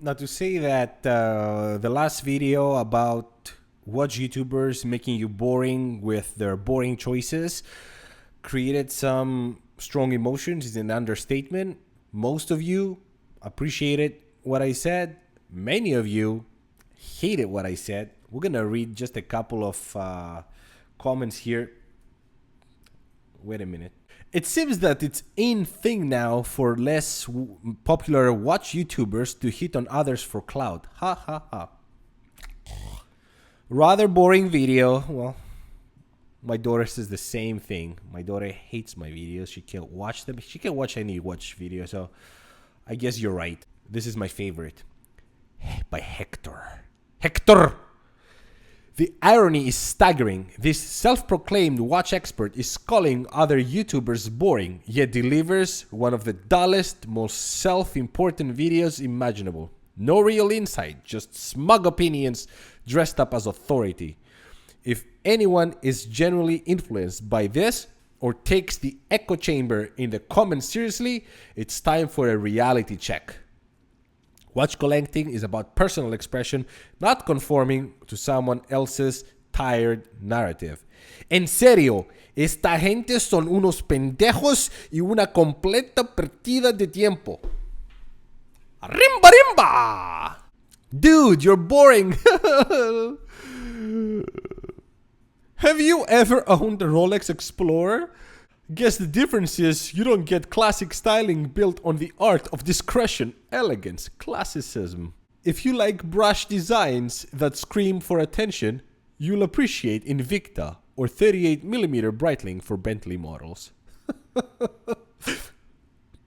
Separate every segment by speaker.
Speaker 1: Now, to say that the last video about watch YouTubers making you boring with their boring choices created some strong emotions is an understatement. Most of you appreciated what I said. Many of you hated what I said. We're going to read just a couple of comments here. Wait a minute. It seems that it's in thing now for less popular watch YouTubers to hit on others for clout. Ha ha ha. Rather boring video. Well, my daughter says the same thing. My daughter hates my videos. She can't watch them. She can't watch any watch video. So I guess you're right. This is my favorite. By Hector. Hector! The irony is staggering. This self-proclaimed watch expert is calling other YouTubers boring, yet delivers one of the dullest, most self-important videos imaginable. No real insight, just smug opinions dressed up as authority. If anyone is genuinely influenced by this or takes the echo chamber in the comments seriously, it's time for a reality check. Watch collecting is about personal expression, not conforming to someone else's tired narrative. En serio, esta gente son unos pendejos y una completa pérdida de tiempo. Rimba rimba! Dude, you're boring. Have you ever owned a Rolex Explorer? Guess the difference is you don't get classic styling built on the art of discretion, elegance, classicism. If you like brush designs that scream for attention, you'll appreciate Invicta or 38mm Breitling for Bentley models.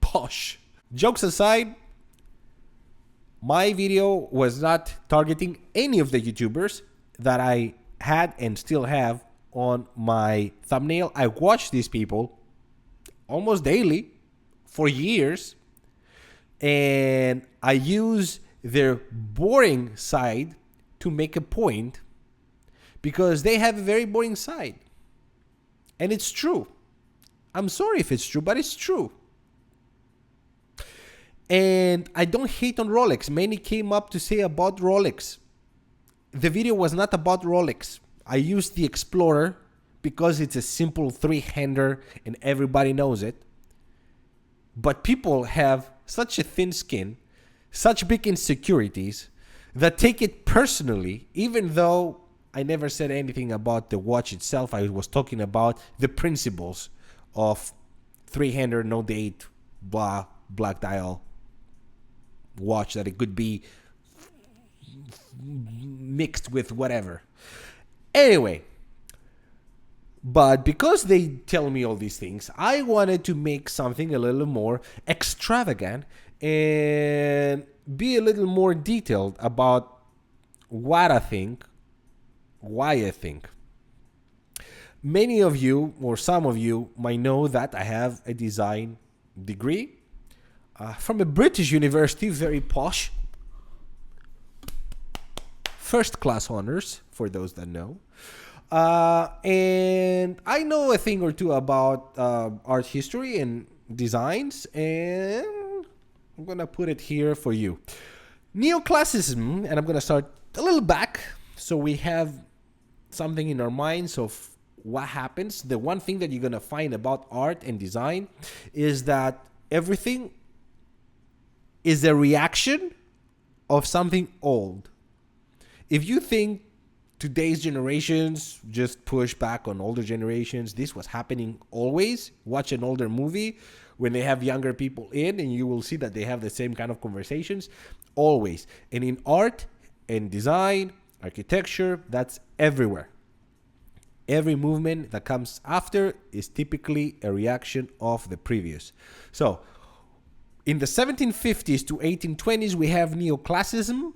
Speaker 1: Posh. Jokes aside, my video was not targeting any of the YouTubers that I had and still have on my thumbnail. I watch these people almost daily for years, and I use their boring side to make a point because they have a very boring side. And it's true. I'm sorry if it's true, but it's true. And I don't hate on Rolex. Many came up to say about Rolex. The video was not about Rolex. I used the Explorer because it's a simple three-hander and everybody knows it. But people have such a thin skin, such big insecurities, that take it personally, even though I never said anything about the watch itself. I was talking about the principles of three-hander, no date, blah, black dial watch, that it could be mixed with whatever. Anyway, but because they tell me all these things, I wanted to make something a little more extravagant and be a little more detailed about what I think, why I think. Many of you, or some of you, might know that I have a design degree from a British university, very posh. First class honors, for those that know. And I know a thing or two about art history and designs, and I'm going to put it here for you. Neoclassicism, and I'm going to start a little back so we have something in our minds of what happens. The one thing that you're going to find about art and design is that everything is a reaction of something old. If you think today's generations just push back on older generations, this was happening always. Watch an older movie when they have younger people in, and you will see that they have the same kind of conversations always. And in art and design, architecture, that's everywhere. Every movement that comes after is typically a reaction of the previous. So in the 1750s to 1820s, we have neoclassicism,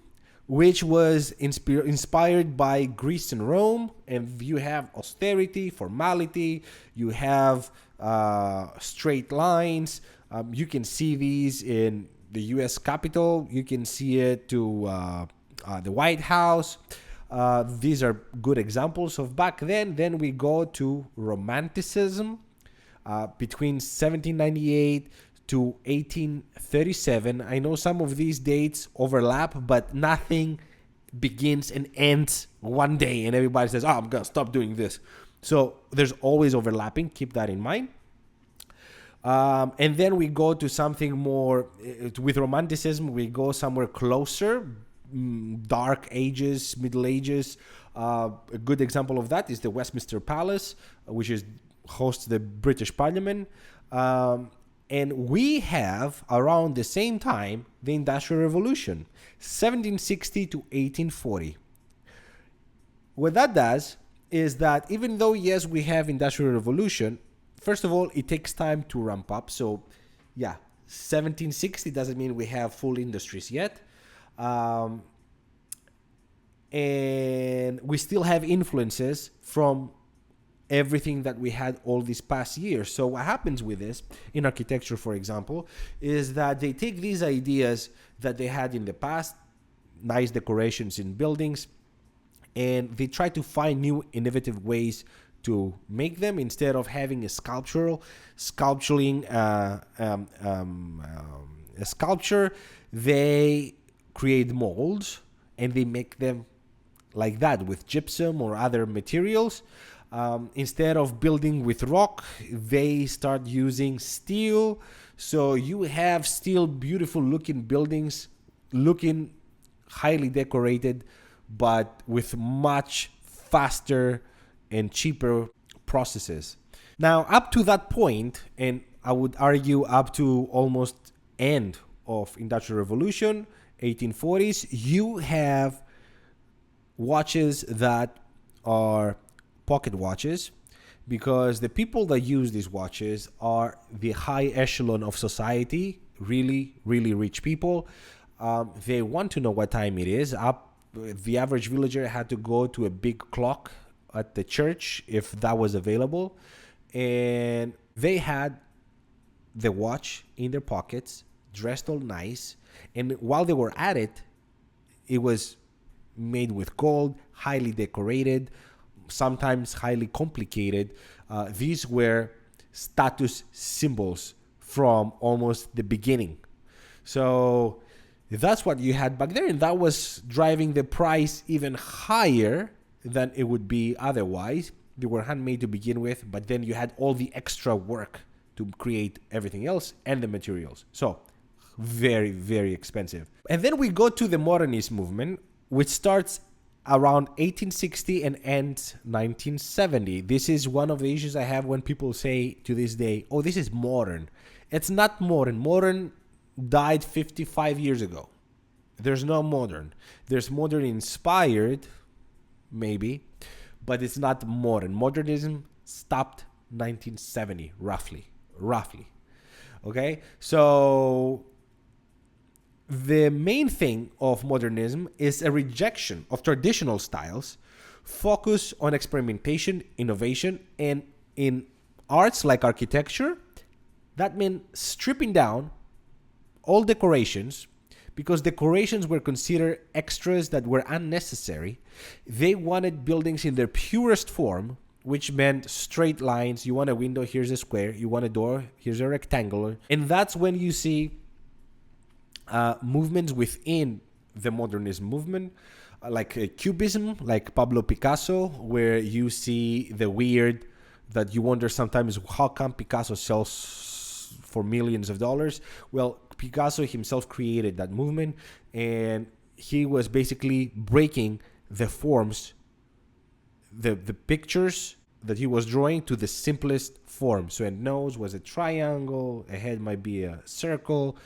Speaker 1: which was inspired by Greece and Rome. And you have austerity, formality, you have straight lines. You can see these in the U.S. Capitol. You can see it to the White House. These are good examples of back then. Then we go to Romanticism between 1798 to 1837. I know some of these dates overlap, but nothing begins and ends one day and everybody says, oh, I'm going to stop doing this. So there's always overlapping. Keep that in mind. And then we go to something more, with Romanticism, we go somewhere closer, Dark Ages, Middle Ages. A good example of that is the Westminster Palace, which hosts the British Parliament. And we have, around the same time, the Industrial Revolution, 1760 to 1840. What that does is that even though, yes, we have Industrial Revolution, first of all, it takes time to ramp up. So, yeah, 1760 doesn't mean we have full industries yet. And we still have influences from everything that we had all these past years. So what happens with this, in architecture, for example, is that they take these ideas that they had in the past, nice decorations in buildings, and they try to find new innovative ways to make them. Instead of having a sculpturing a sculpture, they create molds and they make them like that with gypsum or other materials. Instead of building with rock, they start using steel. So you have still beautiful looking buildings, looking highly decorated, but with much faster and cheaper processes. Now, up to that point, and I would argue up to almost end of Industrial Revolution, 1840s, you have watches that are pocket watches, because the people that use these watches are the high echelon of society, really, really rich people. They want to know what time it is. The average villager had to go to a big clock at the church if that was available, and they had the watch in their pockets, dressed all nice, and while they were at it, it was made with gold, highly decorated, sometimes highly complicated. These were status symbols from almost the beginning. So that's what you had back there, and that was driving the price even higher than it would be otherwise. They were handmade to begin with, but then you had all the extra work to create everything else and the materials. So very, very expensive. And then we go to the Modernist movement, which starts around 1860 and ends 1970. This is one of the issues I have when people say to this day, oh, this is modern. It's not modern. Modern died 55 years ago. There's no modern. There's modern inspired, maybe, but it's not modern. Modernism stopped 1970, roughly. Okay? So the main thing of modernism is a rejection of traditional styles, focus on experimentation, innovation, and in arts like architecture, that meant stripping down all decorations, because decorations were considered extras that were unnecessary. They wanted buildings in their purest form, which meant straight lines. You want a window, here's a square. You want a door, here's a rectangular. And that's when you see movements within the modernist movement, like Cubism, like Pablo Picasso, where you see the weird that you wonder sometimes, how come Picasso sells for millions of dollars? Well, Picasso himself created that movement, and he was basically breaking the forms, the pictures that he was drawing to the simplest form. So a nose was a triangle, a head might be a circle.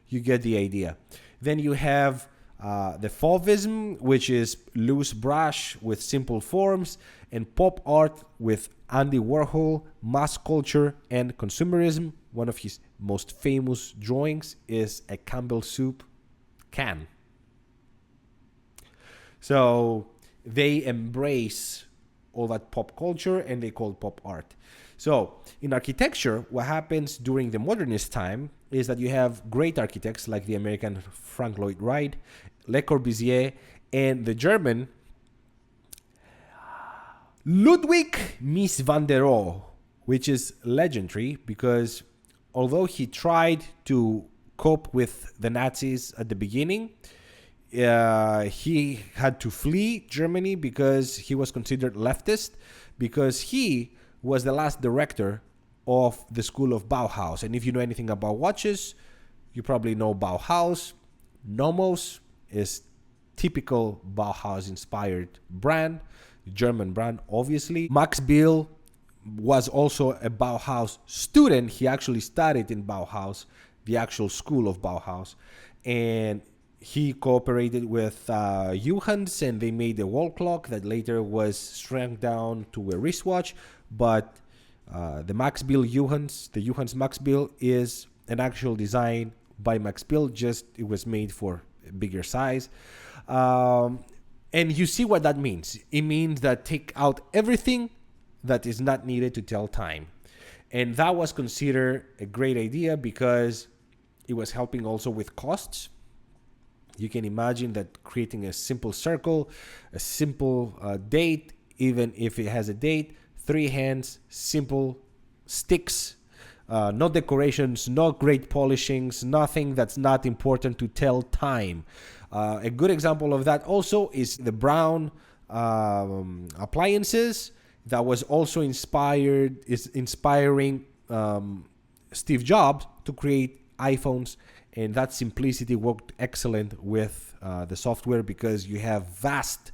Speaker 1: You get the idea. Then you have the Fauvism, which is loose brush with simple forms, and pop art with Andy Warhol, mass culture, and consumerism. One of his most famous drawings is a Campbell soup can. So they embrace all that pop culture and they call pop art. So in architecture, what happens during the modernist time is that you have great architects like the American Frank Lloyd Wright, Le Corbusier, and the German Ludwig Mies van der Rohe, which is legendary because although he tried to cope with the Nazis at the beginning, he had to flee Germany because he was considered leftist, because he was the last director of the school of Bauhaus. And if you know anything about watches, you probably know Bauhaus. Nomos is typical Bauhaus-inspired brand, German brand, obviously. Max Bill was also a Bauhaus student. He actually studied in Bauhaus, the actual school of Bauhaus. And he cooperated with Johannes, and they made a wall clock that later was shrunk down to a wristwatch. But the Max Bill Johannes, the Johannes Max Bill, is an actual design by Max Bill, just it was made for a bigger size. And you see what that means. It means that take out everything that is not needed to tell time. And that was considered a great idea because it was helping also with costs. You can imagine that creating a simple circle, a simple date, even if it has a date, 3 hands, simple sticks, no decorations, no great polishings, nothing that's not important to tell time. A good example of that also is the Brown appliances that was also inspiring Steve Jobs to create iPhones. And that simplicity worked excellent with the software because you have vast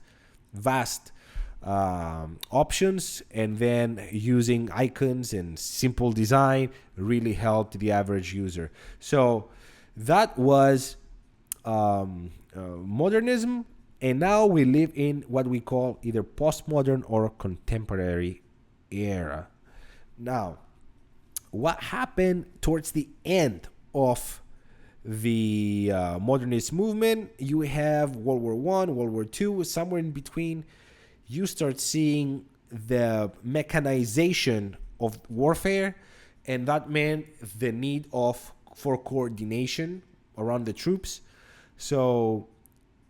Speaker 1: options, and then using icons and simple design really helped the average user. So that was modernism, and now we live in what we call either postmodern or contemporary era. Now, what happened towards the end of the modernist movement? You have World War I, World War II, somewhere in between. You start seeing the mechanization of warfare, and that meant the need for coordination around the troops. So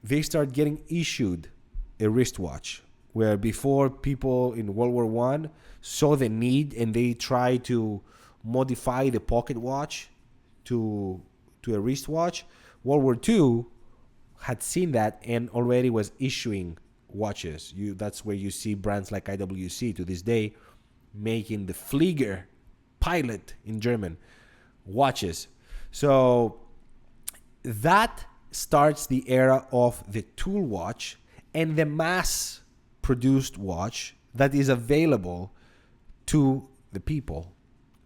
Speaker 1: they start getting issued a wristwatch, where before people in World War I saw the need and they tried to modify the pocket watch to a wristwatch. World War II had seen that and already was issuing watches. That's where you see brands like IWC to this day making the Flieger pilot in German watches. So that starts the era of the tool watch and the mass produced watch that is available to the people.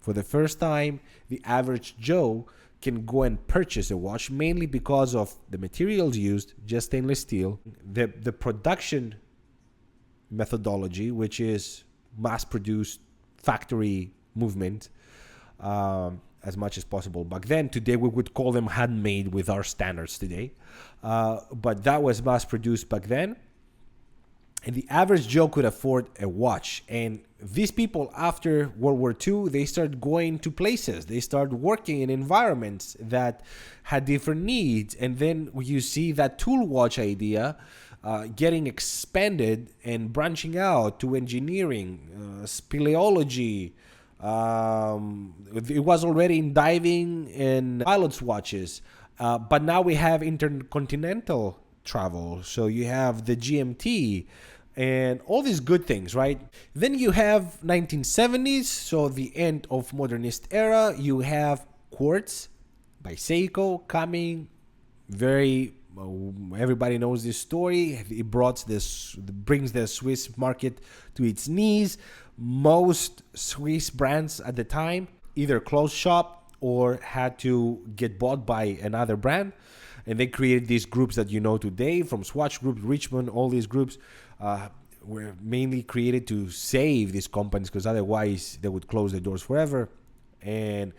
Speaker 1: For the first time, the average Joe can go and purchase a watch, mainly because of the materials used, just stainless steel, the production methodology, which is mass-produced factory movement, as much as possible back then. Today, we would call them handmade with our standards today. But that was mass-produced back then. And the average Joe could afford a watch. And these people, after World War II, they start going to places. They start working in environments that had different needs. And then you see that tool watch idea getting expanded and branching out to engineering, speleology. It was already in diving and pilots' watches. But now we have intercontinental travel. So you have the GMT and all these good things, right? Then you have 1970s, so the end of modernist era. You have Quartz by Seiko coming. Everybody knows this story. It brings the Swiss market to its knees. Most Swiss brands at the time either closed shop or had to get bought by another brand. And they created these groups that you know today, from Swatch Group, Richmond, all these groups were mainly created to save these companies, because otherwise they would close the doors forever. And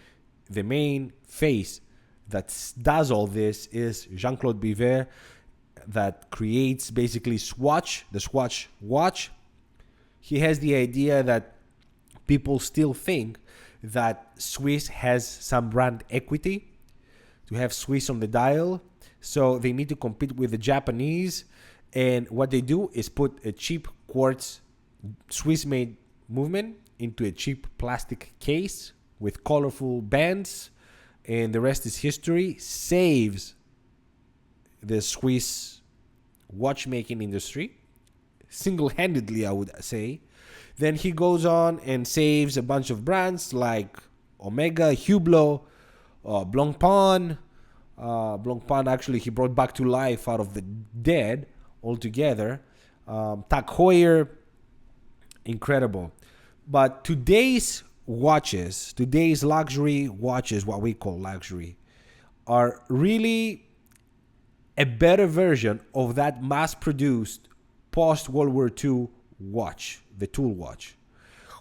Speaker 1: the main face that does all this is Jean-Claude Biver, that creates basically Swatch, the Swatch watch. He has the idea that people still think that Swiss has some brand equity, to have Swiss on the dial. So they need to compete with the Japanese. And what they do is put a cheap Quartz Swiss-made movement into a cheap plastic case with colorful bands, and the rest is history, saves the Swiss watchmaking industry, single-handedly, I would say. Then he goes on and saves a bunch of brands like Omega, Hublot, Blancpain. Blancpain, actually, he brought back to life out of the dead altogether. Tag Heuer, incredible. But today's watches, today's luxury watches, what we call luxury, are really a better version of that mass-produced post-World War II watch, the tool watch.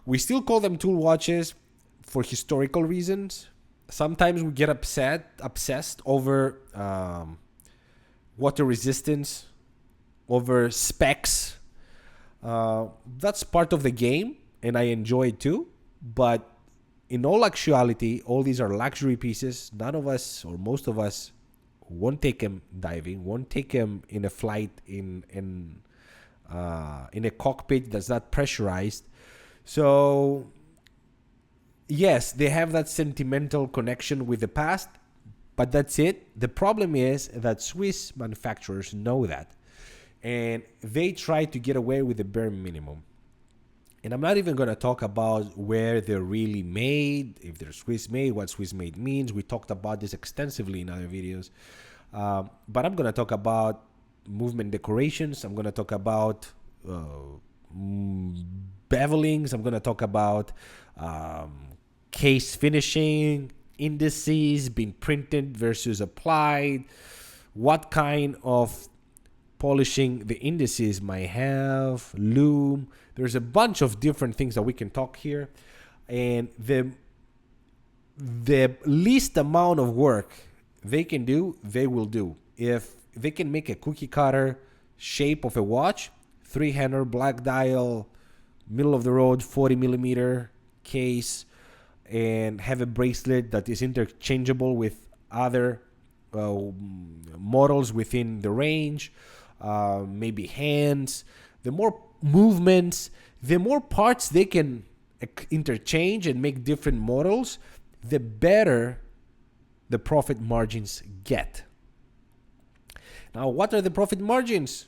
Speaker 1: We still call them tool watches for historical reasons. Sometimes we get obsessed over water resistance, over specs. That's part of the game, and I enjoy it too. But in all actuality, all these are luxury pieces. None of us, or most of us, won't take them diving, won't take them in a flight in a cockpit that's not pressurized. So yes, they have that sentimental connection with the past, but that's it. The problem is that Swiss manufacturers know that, and they try to get away with the bare minimum. And I'm not even going to talk about where they're really made, if they're Swiss made, what Swiss made means. We talked about this extensively in other videos. But I'm going to talk about movement decorations. I'm going to talk about bevelings. I'm going to talk about case finishing, indices being printed versus applied, what kind of polishing the indices might have, loom. There's a bunch of different things that we can talk here. And the least amount of work they can do, they will do. If they can make a cookie cutter shape of a watch, 300 black dial, middle of the road, 40 millimeter case, and have a bracelet that is interchangeable with other models within the range, maybe hands. The more movements, the more parts they can interchange and make different models, the better the profit margins get. Now, what are the profit margins?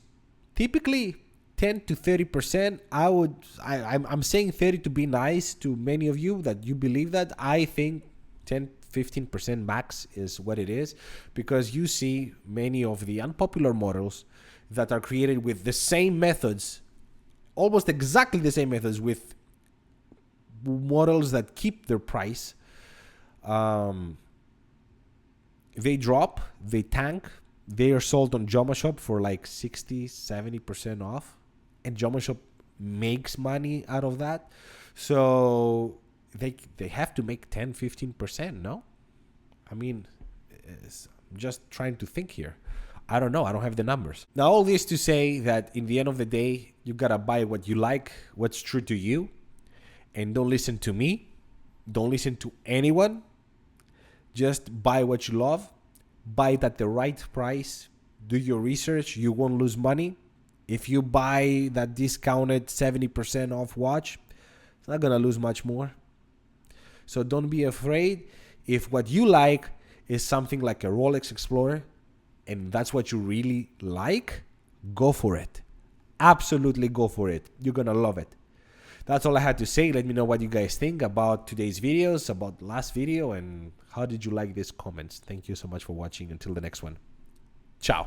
Speaker 1: Typically 10 to 30%. I'm saying 30 to be nice to many of you that you believe that. I think 10, 15% max is what it is, because you see many of the unpopular models that are created with the same methods, almost exactly the same methods, with models that keep their price. They drop, they tank, they are sold on Joma Shop for like 60, 70% off, and Joma Shop makes money out of that. So they have to make 10, 15%, no? I mean, I'm just trying to think here. I don't know. I don't have the numbers. Now, all this to say that in the end of the day, you got to buy what you like, what's true to you, and don't listen to me. Don't listen to anyone. Just buy what you love. Buy it at the right price. Do your research. You won't lose money. If you buy that discounted 70% off watch, it's not going to lose much more. So don't be afraid. If what you like is something like a Rolex Explorer, and that's what you really like, go for it. Absolutely go for it. You're going to love it. That's all I had to say. Let me know what you guys think about today's videos, about last video, and how did you like these comments. Thank you so much for watching. Until the next one. Ciao.